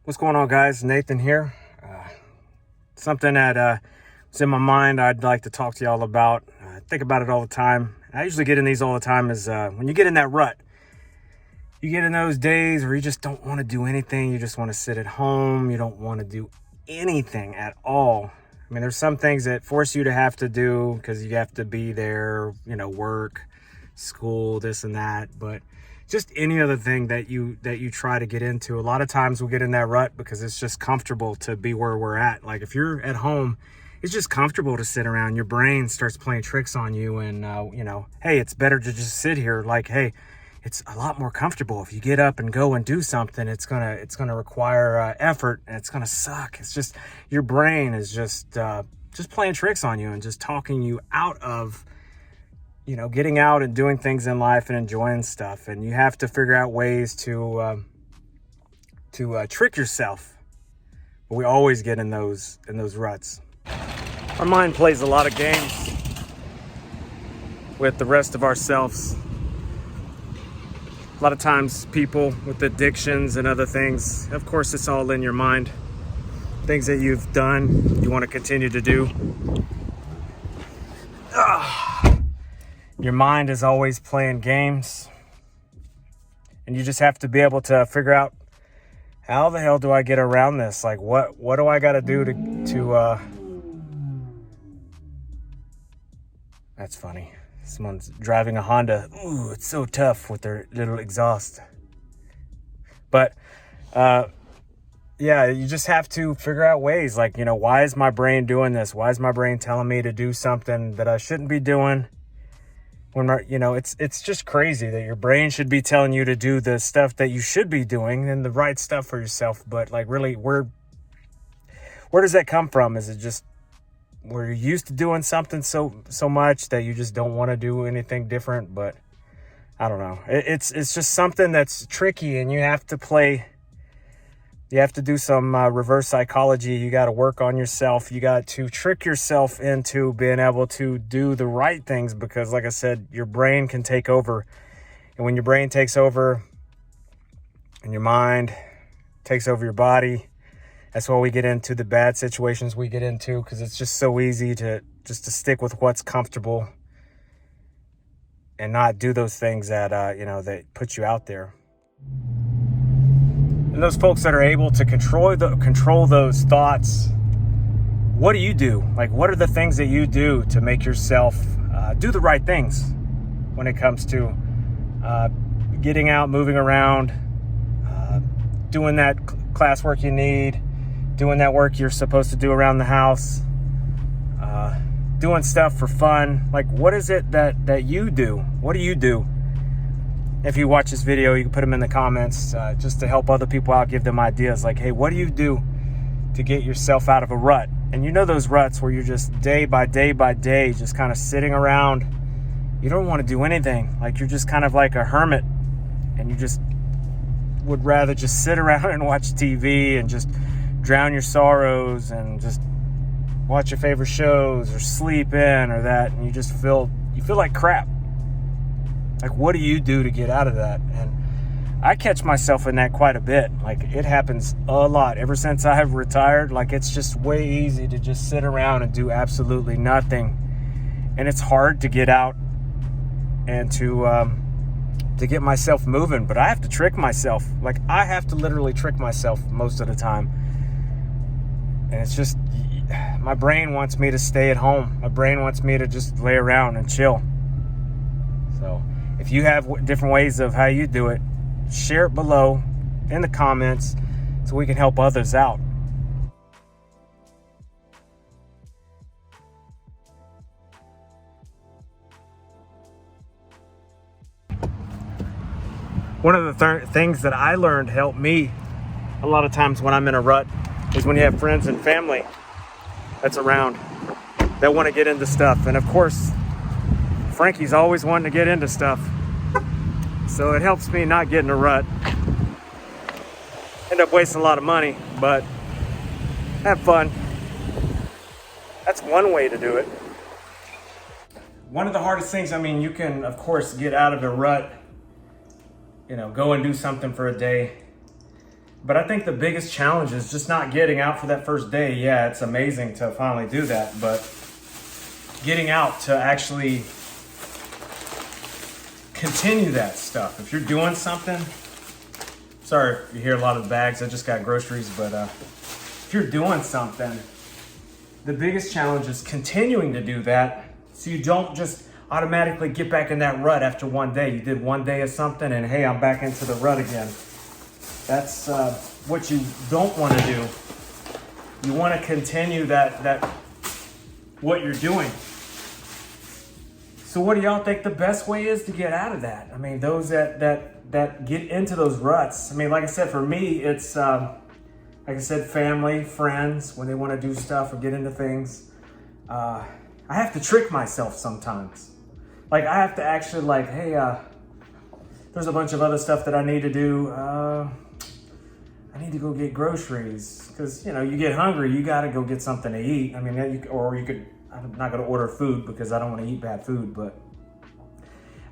What's going on, guys? Nathan here. Something that was in my mind I'd like to talk to y'all about. I think about it all the time. I usually get in these all the time is when you get in that rut. You get in those days where you just don't want to do anything. You just want to sit at home. You don't want to do anything at all. I mean, there's some things that force you to have to do because you have to be there, work, school, this and that. But just any other thing that you try to get into, a lot of times we'll get in that rut because it's just comfortable to be where we're at. Like if you're at home, it's just comfortable to sit around. Your brain starts playing tricks on you, and hey, it's better to just sit here. Like, hey, it's a lot more comfortable. If you get up and go and do something, it's gonna require effort, and it's gonna suck. It's just your brain is just playing tricks on you and just talking you out of getting out and doing things in life and enjoying stuff. And you have to figure out ways to trick yourself. But we always get in those ruts. Our mind plays a lot of games with the rest of ourselves. A lot of times people with addictions and other things, of course, it's all in your mind. Things that you've done, you want to continue to do. Your mind is always playing games, and you just have to be able to figure out, how the hell do I get around this? Like, what do I got to do to that's funny. Someone's driving a Honda. Ooh, it's so tough with their little exhaust. But, yeah, you just have to figure out ways. Like, why is my brain doing this? Why is my brain telling me to do something that I shouldn't be doing? When it's just crazy that your brain should be telling you to do the stuff that you should be doing and the right stuff for yourself. But like, really, where does that come from? Is it just where you're used to doing something so much that you just don't want to do anything different? But I don't know. It's just something that's tricky, and you have to do some reverse psychology. You got to work on yourself. You got to trick yourself into being able to do the right things, because like I said, your brain can take over. And when your brain takes over and your mind takes over your body, that's why we get into the bad situations we get into, because it's just so easy to stick with what's comfortable and not do those things that, that put you out there. And those folks that are able to control those thoughts, what do you do? Like, what are the things that you do to make yourself do the right things when it comes to getting out, moving around, doing that classwork you need, doing that work you're supposed to do around the house, doing stuff for fun? Like, what is it that you do? What do you do? If you watch this video, you can put them in the comments just to help other people out, give them ideas. Like, hey, what do you do to get yourself out of a rut? And those ruts where you're just day by day by day, just kind of sitting around. You don't want to do anything. Like, you're just kind of like a hermit, and you just would rather just sit around and watch TV and just drown your sorrows and just watch your favorite shows or sleep in or that. And you just feel like crap. Like, what do you do to get out of that? And I catch myself in that quite a bit. Like, it happens a lot. Ever since I have retired, like, it's just way easy to just sit around and do absolutely nothing. And it's hard to get out and to get myself moving. But I have to trick myself. Like, I have to literally trick myself most of the time. And it's just, my brain wants me to stay at home. My brain wants me to just lay around and chill. So if you have different ways of how you do it, share it below in the comments so we can help others out. One of the things that I learned helped me a lot of times when I'm in a rut is when you have friends and family that's around that want to get into stuff. And of course, Frankie's always wanting to get into stuff. So it helps me not get in a rut. End up wasting a lot of money, but have fun. That's one way to do it. One of the hardest things, you can, of course, get out of a rut, go and do something for a day. But I think the biggest challenge is just not getting out for that first day. Yeah, it's amazing to finally do that, but getting out to actually continue that stuff. If you're doing something, sorry if you hear a lot of bags, I just got groceries, but if you're doing something, the biggest challenge is continuing to do that so you don't just automatically get back in that rut after one day. You did one day of something and hey, I'm back into the rut again. That's what you don't want to do. You want to continue that what you're doing. So what do y'all think the best way is to get out of that? I mean, those that get into those ruts. I mean, like I said, for me, it's like I said, family, friends, when they want to do stuff or get into things. I have to trick myself sometimes. Like I have to actually like, hey, there's a bunch of other stuff that I need to do. I need to go get groceries because, you know, you get hungry, you got to go get something to eat. I mean, I'm not going to order food because I don't want to eat bad food, but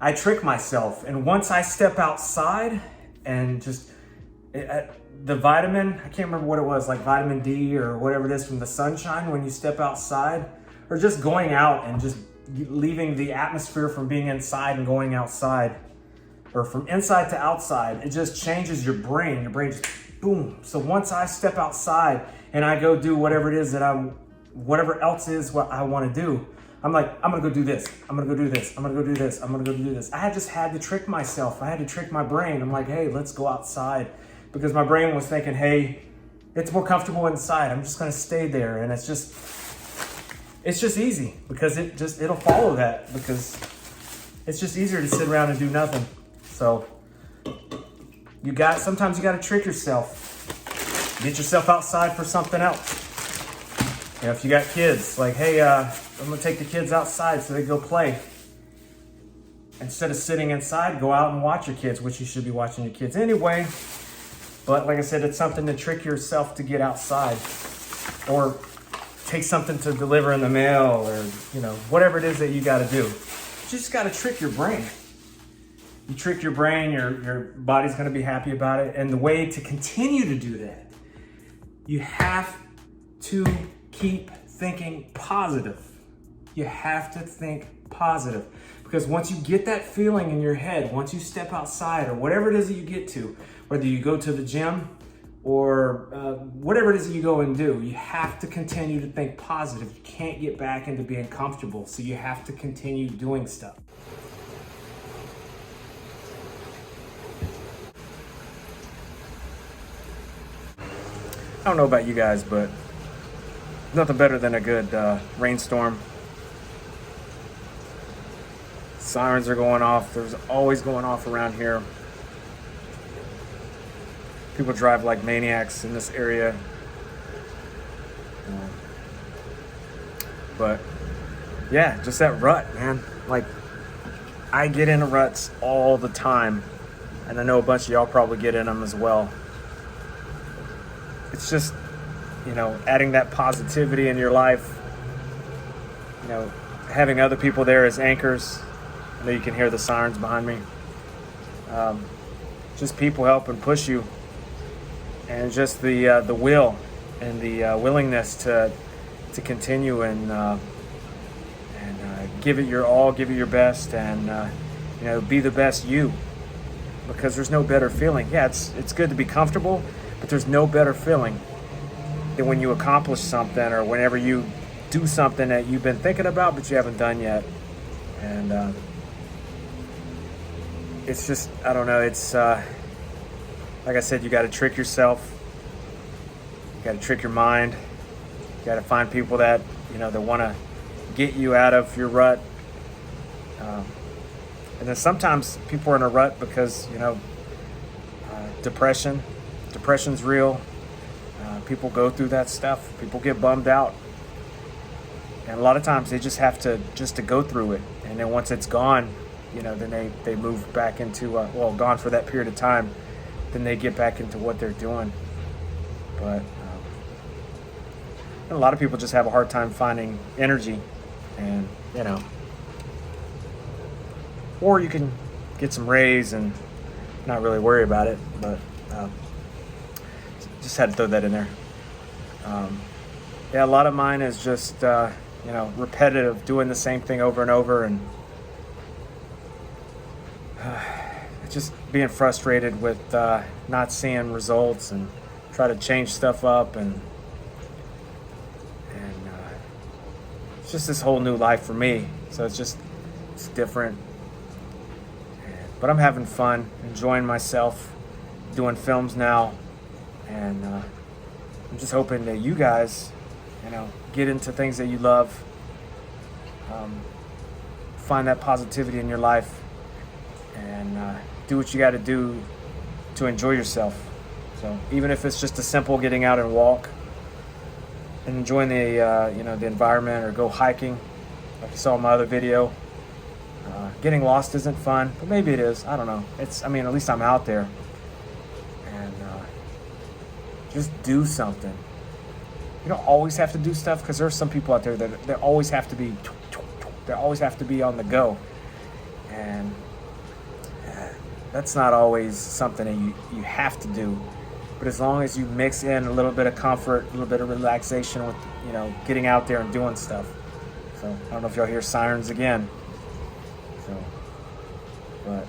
I trick myself. And once I step outside and just the vitamin, I can't remember what it was, like vitamin D or whatever it is from the sunshine when you step outside, or just going out and just leaving the atmosphere from being inside and going outside, or from inside to outside, it just changes your brain. Your brain just boom. So once I step outside and I go do whatever it is that whatever else is what I want to do, I'm like, I'm gonna go do this. I'm gonna go do this. I'm gonna go do this. I'm gonna go do this. I just had to trick myself. I had to trick my brain. I'm like, hey, let's go outside, because my brain was thinking, hey, it's more comfortable inside. I'm just gonna stay there, and it's just easy because it'll follow that, because it's just easier to sit around and do nothing. So sometimes you got to trick yourself. Get yourself outside for something else. You know, if you got kids, like, hey, I'm gonna take the kids outside so they go play. Instead of sitting inside, go out and watch your kids, which you should be watching your kids anyway. But like I said, it's something to trick yourself to get outside, or take something to deliver in the mail, or, you know, whatever it is that you got to do. You just got to trick your brain. You trick your brain, your body's going to be happy about it. And the way to continue to do that, you have to keep thinking positive. You have to think positive, because once you get that feeling in your head, once you step outside or whatever it is that you get to, whether you go to the gym or whatever it is that you go and do, you have to continue to think positive. You can't get back into being comfortable, so you have to continue doing stuff. I don't know about you guys, but nothing better than a good rainstorm. Sirens are going off. There's always going off around here. People drive like maniacs in this area. But yeah, just that rut, man. Like, I get into ruts all the time, and I know a bunch of y'all probably get in them as well. It's just, you know, adding that positivity in your life, you know, having other people there as anchors. I know you can hear the sirens behind me. Just people helping push you, and just the will and the willingness to continue and give it your all, give it your best, and you know, be the best you. Because there's no better feeling. Yeah, it's good to be comfortable, but there's no better feeling than when you accomplish something, or whenever you do something that you've been thinking about but you haven't done yet. And it's just, I don't know, it's like I said, you got to trick yourself. You got to trick your mind. You got to find people that, you know, that want to get you out of your rut. And then sometimes people are in a rut because, you know, depression's real. People go through that stuff. People get bummed out. And a lot of times they just have to go through it. And then once it's gone, you know, then they move back into, gone for that period of time, then they get back into what they're doing. But a lot of people just have a hard time finding energy, and, you know, or you can get some rays and not really worry about it. But just had to throw that in there. Yeah, a lot of mine is just, you know, repetitive, doing the same thing over and over, and just being frustrated with not seeing results, and try to change stuff up, and it's just this whole new life for me. So it's different. But I'm having fun, enjoying myself, doing films now, and I'm just hoping that you guys, you know, get into things that you love, find that positivity in your life, and do what you got to do to enjoy yourself. So even if it's just a simple getting out and walk and enjoying the you know, the environment, or go hiking like you saw in my other video. Getting lost isn't fun, but maybe it is. I don't know. I mean, at least I'm out there, and just do something. You don't always have to do stuff, because there's some people out there that they always have to be on the go, and that's not always something that you have to do. But as long as you mix in a little bit of comfort, a little bit of relaxation with, you know, getting out there and doing stuff. So I don't know if y'all hear sirens again. So, but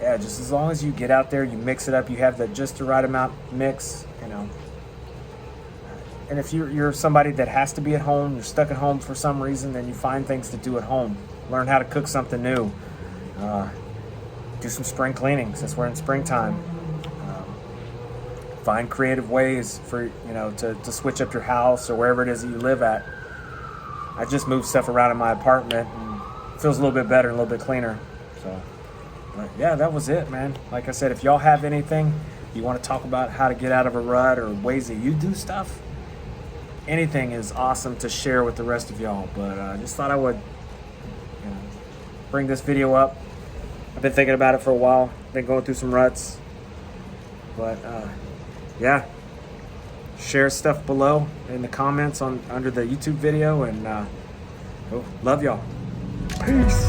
yeah, just as long as you get out there, you mix it up, you have just the right amount mix, you know. And if you're somebody that has to be at home, you're stuck at home for some reason, then you find things to do at home. Learn how to cook something new. Do some spring cleaning since we're in springtime. Find creative ways for, you know, to switch up your house or wherever it is that you live at. I just moved stuff around in my apartment, and it feels a little bit better, a little bit cleaner. So, but yeah, that was it, man. Like I said, if y'all have anything you want to talk about, how to get out of a rut, or ways that you do stuff, anything is awesome to share with the rest of y'all. But I just thought I would, you know, bring this video up. I've been thinking about it for a while. Been going through some ruts, but yeah, share stuff below in the comments under the YouTube video, and love y'all. Peace.